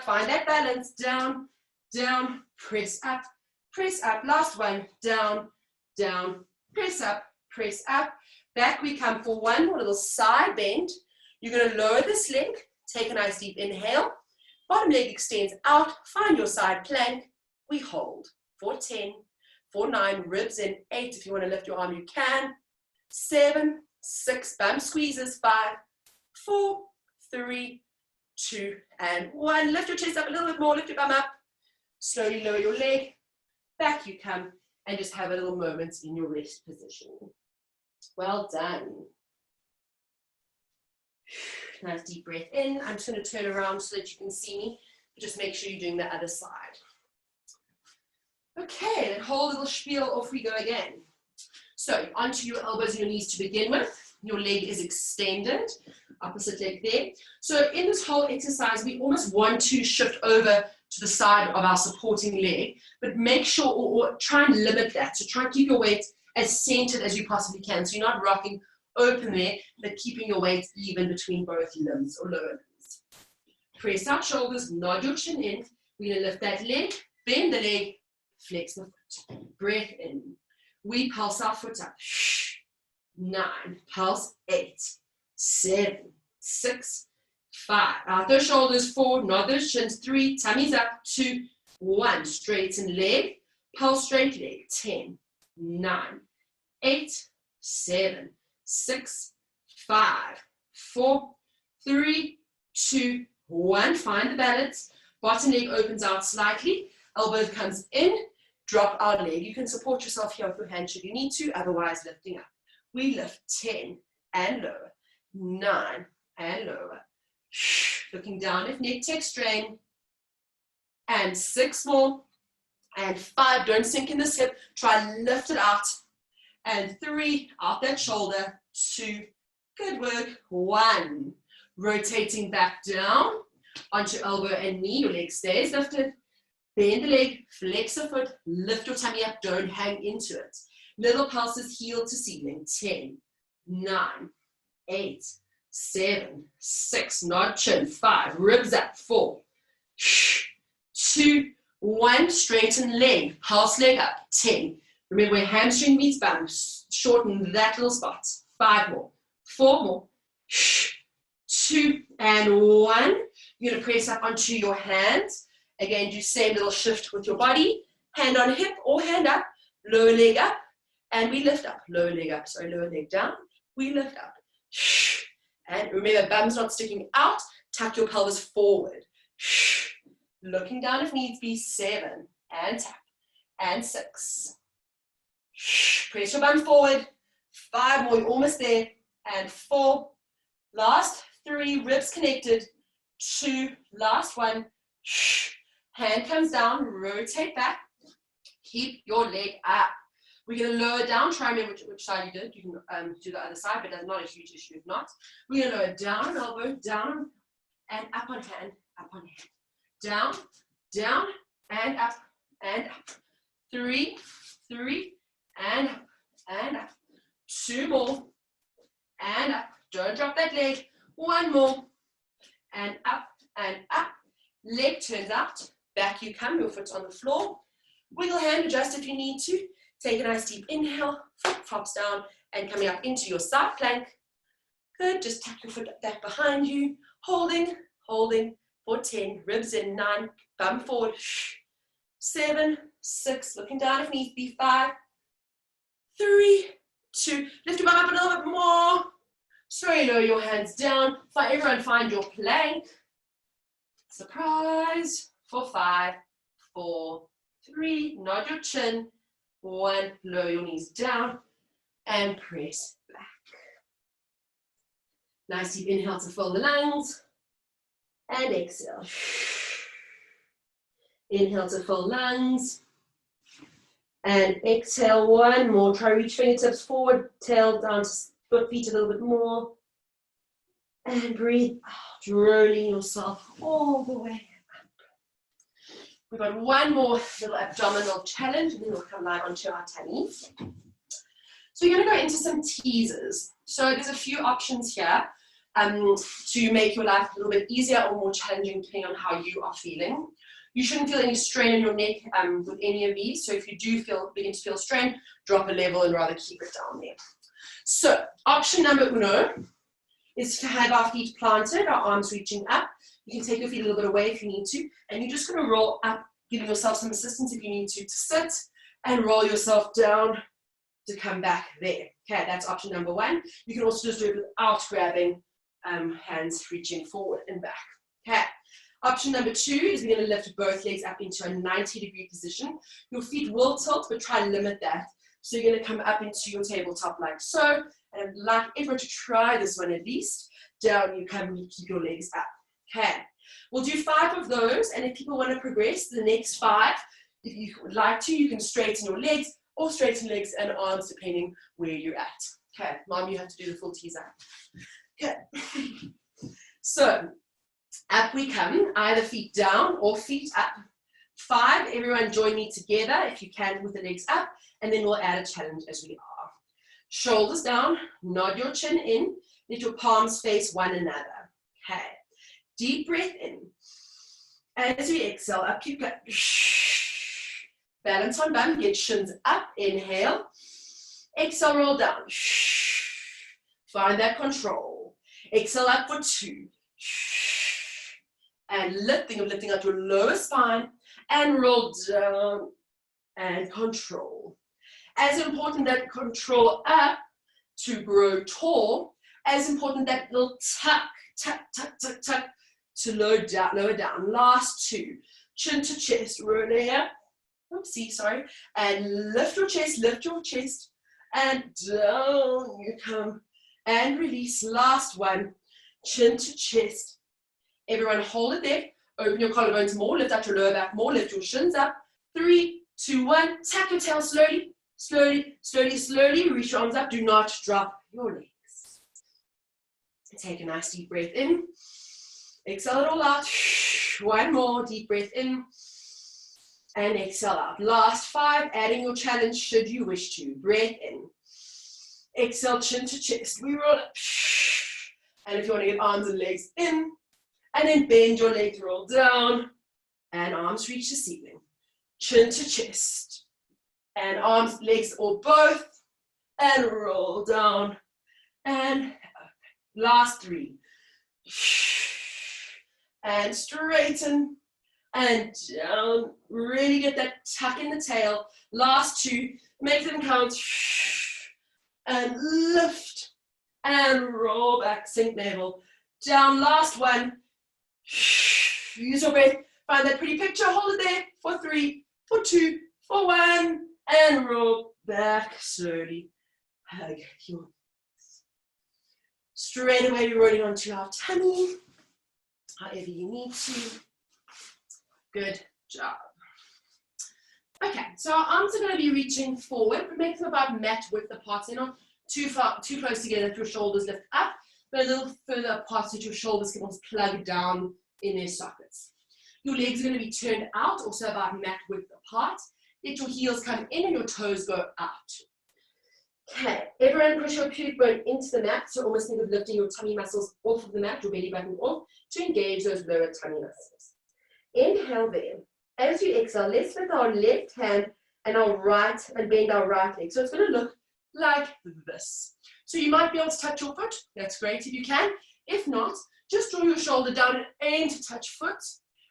find that balance. Down, down, press up, press up. Last one. Down, down, press up, press up. Back we come for one more little side bend. You're going to lower this leg. Take a nice deep inhale. Bottom leg extends out. Find your side plank. We hold for 10, for 9, ribs in. 8, if you want to lift your arm, you can. 7, 6, bum squeezes. 5, 4, 3, 2, and 1. Lift your chest up a little bit more. Lift your bum up. Slowly lower your leg. Back you come, and just have a little moment in your rest position. Well done. Nice deep breath in. I'm just going to turn around so that you can see me. But just make sure you're doing the other side. Okay, that whole little spiel, off we go again. So onto your elbows and your knees to begin with. Your leg is extended, opposite leg there. So in this whole exercise, we almost want to shift over to the side of our supporting leg, but make sure or try and limit that. So try and keep your weight as centered as you possibly can. So you're not rocking open there, but keeping your weight even between both limbs or lower limbs. Press out shoulders, nod your chin in. We're going to lift that leg, bend the leg, flex the foot. Breath in. We pulse our foot up. 9, pulse. 8, 7, 6, 5. Out those shoulders. 4, nod those chins. 3, tummies up. 2, 1. Straighten leg, pulse straight leg. 10, 9, 8, 7, 6, 5, 4, 3, 2, 1. Find the balance. Bottom leg opens out slightly. Elbow comes in. Drop our leg. You can support yourself here with your hand should you need to, otherwise lifting up. We lift 10 and lower, 9 and lower. Looking down if neck takes strain. And 6 more. And 5, don't sink in this hip. Try lift it out. And 3, out that shoulder. 2, good work. 1, rotating back down onto elbow and knee. Your leg stays lifted. Bend the leg, flex the foot, lift your tummy up, don't hang into it. Little pulses, heel to ceiling. 10, 9, 8, 7, 6, nod chin. 5, ribs up. 4, 2, 1, straighten leg, pulse leg up. 10. Remember where hamstring meets bum, shorten that little spot. 5 more, 4 more, 2 and 1. You're going to press up onto your hands. Again, do same little shift with your body. Hand on hip or hand up, lower leg up, and we lift up. Lower leg up, sorry, lower leg down. We lift up. And remember, bum's not sticking out. Tuck your pelvis forward. Looking down if needs be. 7 and tap. And 6. Press your bum forward. 5 more, you're almost there. And 4. Last 3, ribs connected. 2, last 1. Hand comes down, rotate back. Keep your leg up. We're going to lower down. Try and remember which side you did. You can do the other side, but that's not a huge issue if not. We're going to lower down, elbow, down, and up on hand, up on hand. Down, down, and up, and up. 3, 3, and up, and up. 2 more, and up. Don't drop that leg. 1 more, and up, and up. Leg turns out. Back you come, your foot's on the floor. Wiggle hand, adjust if you need to. Take a nice deep inhale, foot drops down, and coming up into your side plank. Good, just tuck your foot back behind you. Holding, holding for 10. Ribs in. 9, bum forward. 7, 6, looking down if needs be. 5, 3, 2. Lift your bum up a little bit more. Slowly lower your hands down. Everyone find your plank. Surprise. For 5, 4, 3, nod your chin. 1, lower your knees down and press back. Nice deep inhale to fill the lungs. And exhale. Inhale to fill lungs. And exhale, one more. Try reach fingertips forward, tail down to foot, feet a little bit more. And breathe out, rolling yourself all the way up. We've got one more little abdominal challenge, and then we'll come lie onto our tummies. So we're going to go into some teasers. So there's a few options here to make your life a little bit easier or more challenging depending on how you are feeling. You shouldn't feel any strain in your neck with any of these. So if you do begin to feel strain, drop a level and rather keep it down there. So option number uno is to have our feet planted, our arms reaching up. You can take your feet a little bit away if you need to, and you're just going to roll up, giving yourself some assistance if you need to sit, and roll yourself down to come back there. Okay, that's option number one. You can also just do it without grabbing, hands reaching forward and back. Okay. Option number two is we're going to lift both legs up into a 90-degree position. Your feet will tilt, but try and limit that. So you're going to come up into your tabletop like so. And I'd like everyone to try this one at least. Down you come, you keep your legs up. Okay. We'll do 5 of those. And if people want to progress to the next 5, if you would like to, you can straighten your legs or straighten legs and arms depending where you're at. Okay. Mom, you have to do the full teaser. Okay. So up we come, either feet down or feet up. 5, everyone join me together if you can with the legs up, and then we'll add a challenge as we are. Shoulders down, nod your chin in, let your palms face one another. Okay, deep breath in. As we exhale, up you go. Balance on bum, get shins up, inhale. Exhale, roll down. Find that control. Exhale up for 2. And lifting up your lower spine and roll down and control. As important that control up to grow tall, as important that little tuck, tuck, tuck, tuck, tuck to lower down. Last 2. Chin to chest, rolling up. Oopsie, sorry. And lift your chest, and down you come. And release. Last one. Chin to chest. Everyone hold it there. Open your collarbones more. Lift out your lower back more. Lift your shins up. 3, 2, 1. Tap your tail slowly. Slowly, slowly, slowly. Reach your arms up. Do not drop your legs. Take a nice deep breath in. Exhale it all out. One more deep breath in. And exhale out. Last 5. Adding your challenge should you wish to. Breath in. Exhale, chin to chest. We roll up. And if you want to get arms and legs in, and then bend your legs, roll down, and arms reach the ceiling. Chin to chest, and arms, legs, or both, and roll down, and last 3. And straighten, and down. Really get that tuck in the tail. Last 2, make them count, and lift, and roll back, sink navel. Down, last 1. Use your breath. Find that pretty picture. Hold it there for 3, for 2, for 1. And roll back slowly. Hug your legs. Straight away, we're rolling onto our tummy. However you need to. Good job. Okay, so our arms are going to be reaching forward, but make them about mat width apart. They're not too close together that your shoulders lift up, but a little further apart so that your shoulders can almost plug down in their sockets. Your legs are going to be turned out, also about mat width apart. Let your heels come in and your toes go out. Okay, everyone push your pubic bone into the mat, so almost think of lifting your tummy muscles off of the mat, your belly button off, to engage those lower tummy muscles. Inhale there. As you exhale, let's lift our left hand and our right, and bend our right leg. So it's going to look like this. So you might be able to touch your foot. That's great if you can. If not, just draw your shoulder down and aim to touch foot,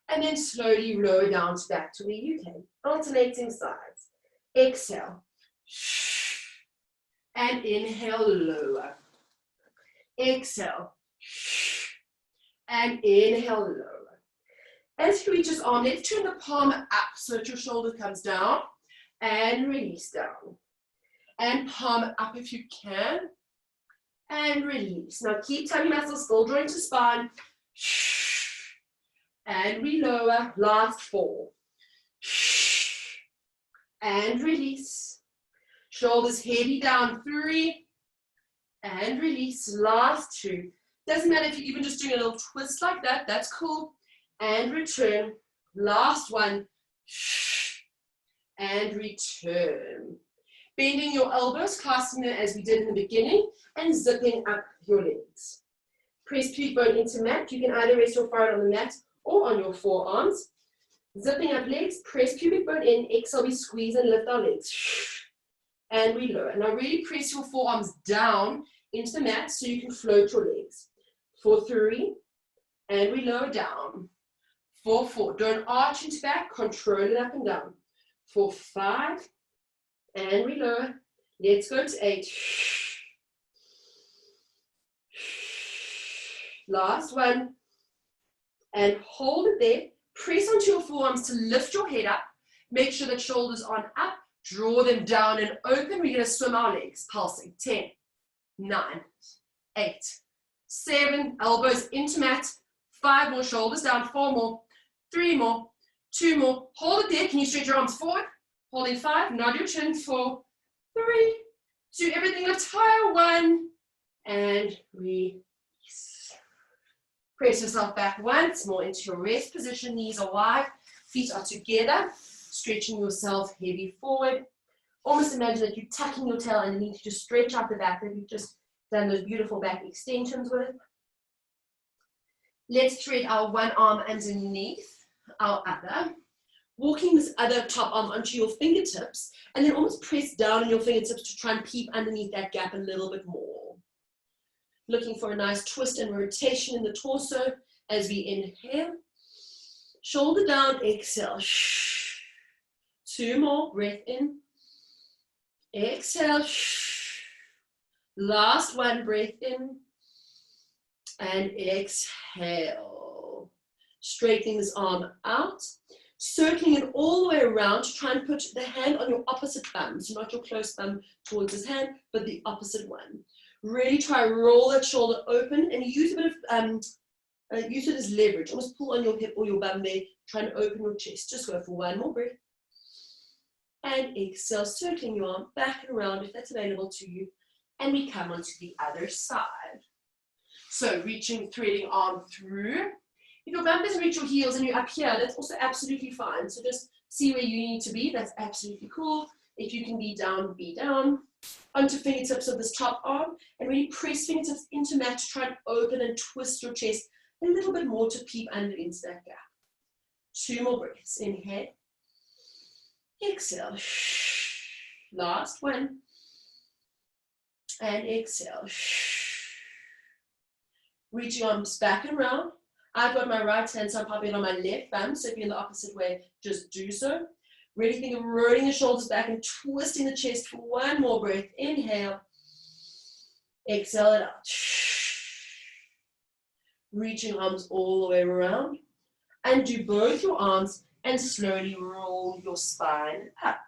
and then slowly lower down to back to where you can. Alternating sides. Exhale. And inhale, lower. Exhale. And inhale, lower. As you reach his arm, let's turn the palm up so that your shoulder comes down and release down. And palm up if you can. and release. Now keep tummy muscles still drawing to spine. And we lower. Last 4. And release. Shoulders heavy down. 3. And release. Last 2. Doesn't matter if you're even just doing a little twist like that. That's cool. And return. Last 1. And return. Bending your elbows, clasping them as we did in the beginning, and zipping up your legs. Press pubic bone into mat. You can either rest your forehead on the mat or on your forearms. Zipping up legs, press pubic bone in, exhale, we squeeze and lift our legs. And we lower. Now really press your forearms down into the mat so you can float your legs. For 3, and we lower down. For 4, don't arch into back, control it up and down. For 5, and we lower. Let's go to 8. Last 1. And hold it there. Press onto your forearms to lift your head up. Make sure that shoulders aren't up. Draw them down and open. We're going to swim our legs. Pulsing. 10, 9, 8, 7. Elbows into mat. 5 more. Shoulders down. 4 more. 3 more. 2 more. Hold it there. Can you stretch your arms forward? Holding 5. Nod your chin. 4, 3, 2. Everything lift higher. 1. And release. Press yourself back once more into your rest position. Knees are wide, feet are together, stretching yourself heavy forward. Almost imagine that you're tucking your tail underneath. Just stretch out the back that you've just done those beautiful back extensions with. Let's thread our one arm underneath our other. Walking this other top arm onto your fingertips, and then almost press down on your fingertips to try and peep underneath that gap a little bit more. Looking for a nice twist and rotation in the torso as we inhale. Shoulder down, exhale. 2 more, breath in. Exhale. Last 1, breath in. And exhale. Straightening this arm out. Circling it all the way around to try and put the hand on your opposite thumb. So not your close thumb towards his hand, but the opposite one. Really try to roll that shoulder open and use a bit of, use it as leverage. Almost pull on your hip or your bum there, trying to open your chest. Just go for 1 more breath. And exhale, circling your arm back and around if that's available to you. And we come onto the other side. So reaching, threading arm through. If your bum doesn't reach your heels and you're up here, that's also absolutely fine. So just see where you need to be. That's absolutely cool. If you can be down, be down. Onto fingertips of this top arm, and really press fingertips into mat to try and open and twist your chest a little bit more to peep under into that gap. 2 more breaths. Inhale. Exhale. Last 1. And exhale. Reach your arms back and round. I've got my right hand, so I'm popping it on my left bum. So if you're in the opposite way, just do so. Really think of rolling the shoulders back and twisting the chest for 1 more breath. Inhale. Exhale it out. Reaching arms all the way around. And do both your arms and slowly roll your spine up.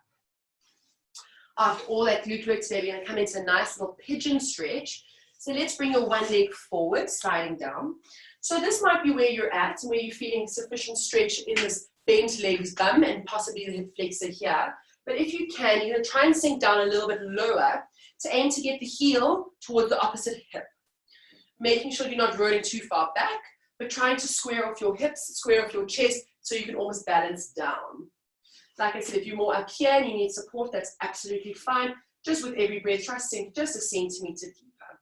After all that glute work today, we're going to come into a nice little pigeon stretch. So let's bring your one leg forward, sliding down. So this might be where you're at and where you're feeling sufficient stretch in this bent legs bum and possibly the hip flexor here. But if you can, you're going to try and sink down a little bit lower to aim to get the heel towards the opposite hip. Making sure you're not rolling too far back, but trying to square off your hips, square off your chest so you can almost balance down. Like I said, if you're more up here and you need support, that's absolutely fine. Just with every breath, try to sink just a centimeter deeper.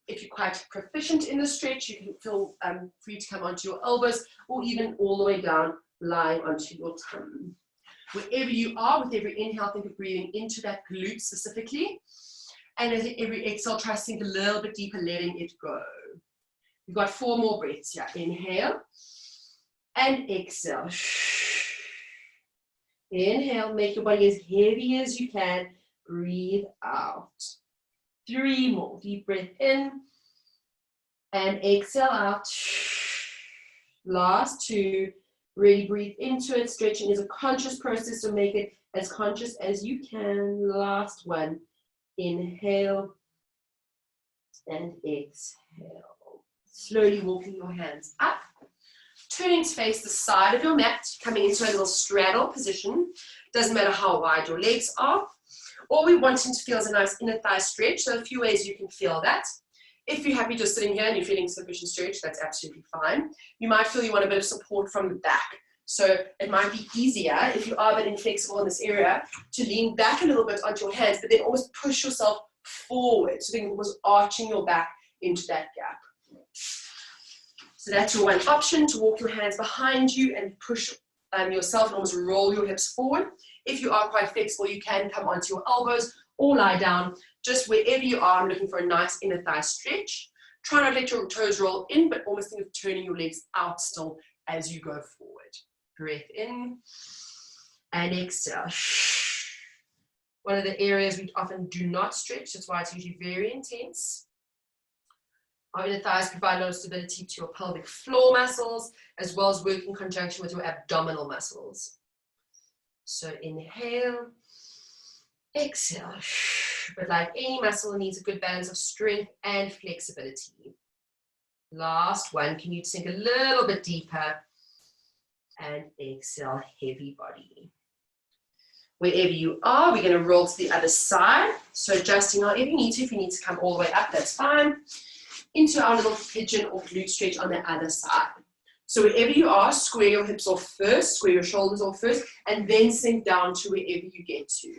If you're quite proficient in the stretch, you can feel free to come onto your elbows or even all the way down, lying onto your tummy. Wherever you are, with every inhale, think of breathing into that glute specifically. And as every exhale, try to sink a little bit deeper, letting it go. We've got 4 more breaths here. Inhale and exhale. Inhale, make your body as heavy as you can. Breathe out. 3 more. Deep breath in and exhale out. Last 2. Really breathe into it. Stretching is a conscious process, so make it as conscious as you can. Last 1. Inhale And exhale. Slowly walking your hands up. Turning to face the side of your mat, coming into a little straddle position. Doesn't matter how wide your legs are. All we wanting to feel is a nice inner thigh stretch. So a few ways you can feel that. If you're happy just sitting here and you're feeling sufficient stretch, that's absolutely fine. You might feel you want a bit of support from the back. So it might be easier if you are a bit inflexible in this area to lean back a little bit onto your hands, but then almost push yourself forward. So then almost arching your back into that gap. So that's your one option, to walk your hands behind you and push yourself and almost roll your hips forward. If you are quite flexible, you can come onto your elbows or lie down. Just wherever you are, I'm looking for a nice inner thigh stretch. Try not to let your toes roll in, but almost think of turning your legs out still as you go forward. Breath in and exhale. One of the areas we often do not stretch, that's why it's usually very intense. Our inner thighs provide a lot of stability to your pelvic floor muscles, as well as work in conjunction with your abdominal muscles. So inhale, exhale. But like any muscle, it needs a good balance of strength and flexibility. Last one, can you sink a little bit deeper? And exhale, heavy body. Wherever you are, we're going to roll to the other side. So adjusting however you need to. If you need to come all the way up, that's fine. Into our little pigeon or glute stretch on the other side. So wherever you are, square your hips off first, square your shoulders off first, and then sink down to wherever you get to.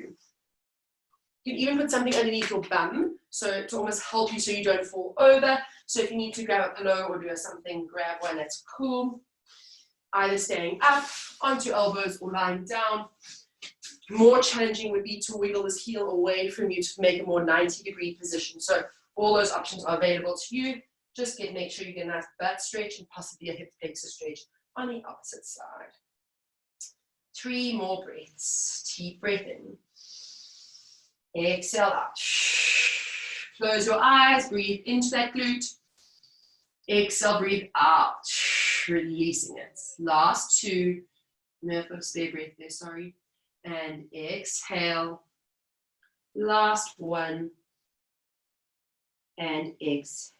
You can even put something underneath your bum, so to almost help you so you don't fall over. So if you need to grab a pillow or do something, grab one, that's cool. Either standing up, onto elbows, or lying down. More challenging would be to wiggle this heel away from you to make a more 90-degree position. So all those options are available to you. Just make sure you get a nice butt stretch and possibly a hip flexor stretch on the opposite side. 3 more breaths. Deep breath in. Exhale out. Close your eyes. Breathe into that glute. Exhale, breathe out. Releasing it. Last 2. No, spare breath there, sorry. And exhale. Last 1. And exhale.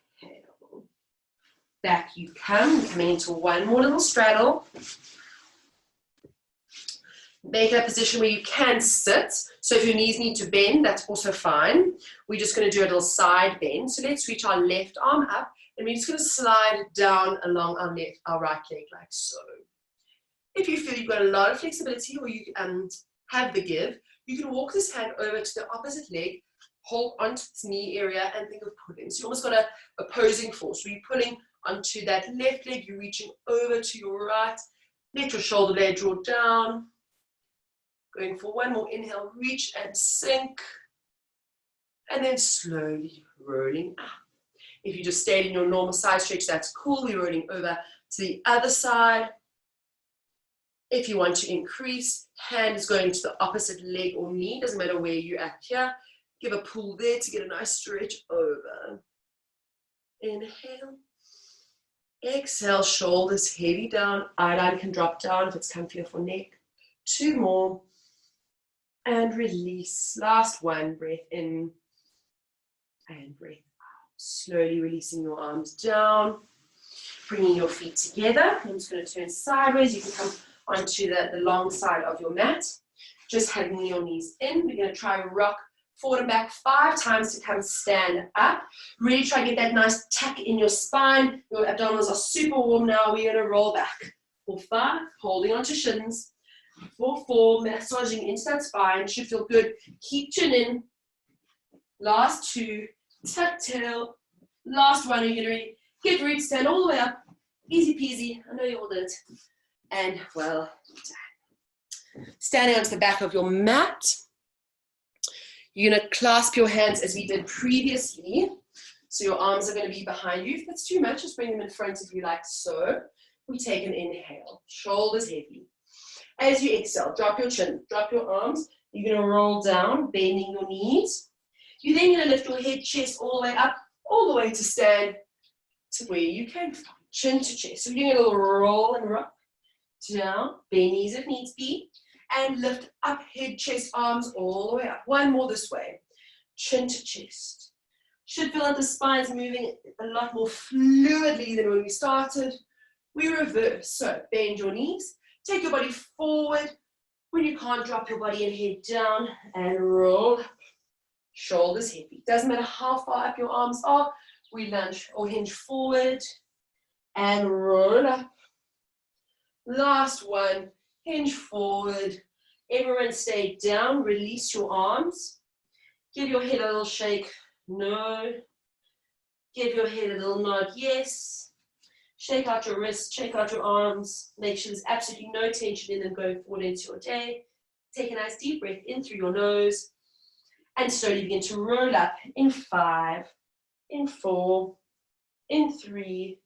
Back you come, coming into one more little straddle. Make a position where you can sit. So if your knees need to bend, that's also fine. We're just going to do a little side bend. So let's reach our left arm up, and we're just going to slide it down along our right leg like so. If you feel you've got a lot of flexibility or you have the give, you can walk this hand over to the opposite leg, hold onto its knee area and think of pulling. So you almost got a opposing force. So you're pulling onto that left leg, you're reaching over to your right. Let your shoulder blade draw down. Going for one more inhale, reach and sink. And then slowly rolling up. If you just stayed in your normal side stretch, that's cool. We're rolling over to the other side. If you want to increase, hand is going to the opposite leg or knee. Doesn't matter where you're at here. Give a pull there to get a nice stretch over. Inhale. Exhale, shoulders heavy down. Eyeline can drop down if it's comfier for neck. 2 more. And release. Last 1. Breath in. And breath out. Slowly releasing your arms down. Bringing your feet together. I'm just going to turn sideways. You can come onto the long side of your mat. Just hugging your knees in. We're going to try rock forward and back 5 times to come stand up. Really try to get that nice tuck in your spine. Your abdominals are super warm now. We're going to roll back. For 5, holding onto shins. For 4, massaging into that spine. Should feel good. Keep chin in. Last 2, tuck tail. Last 1, you're going to get ready to stand all the way up. Easy peasy. I know you all did it. And well done. Standing onto the back of your mat. You're going to clasp your hands as we did previously. So your arms are going to be behind you. If that's too much, just bring them in front of you like so. We take an inhale. Shoulders heavy. As you exhale, drop your chin, drop your arms. You're going to roll down, bending your knees. You're then going to lift your head, chest all the way up, all the way to stand to where you came from. Chin to chest. So you're doing a little roll and rock. Down, bend knees if needs be. And lift up, head, chest, arms all the way up. 1 more this way. Chin to chest. Should feel like the spine's moving a lot more fluidly than when we started. We reverse. So bend your knees, take your body forward. When you can't, drop your body and head down and roll up. Shoulders heavy. Doesn't matter how far up your arms are. We lunge or hinge forward and roll up. Last one, hinge forward. Everyone stay down, release your arms. Give your head a little shake, no. Give your head a little nod, yes. Shake out your wrists, shake out your arms. Make sure there's absolutely no tension in them going forward into your day. Take a nice deep breath in through your nose. And slowly begin to roll up in 5, in 4, in 3,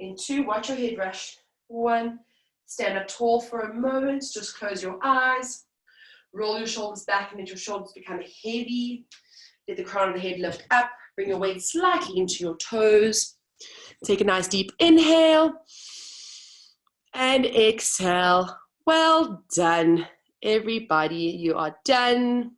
in 2. Watch your head rush. 1. Stand up tall for a moment. Just close your eyes. Roll your shoulders back and let your shoulders become heavy. Let the crown of the head lift up. Bring your weight slightly into your toes. Take a nice deep inhale. And exhale. Well done, everybody. You are done.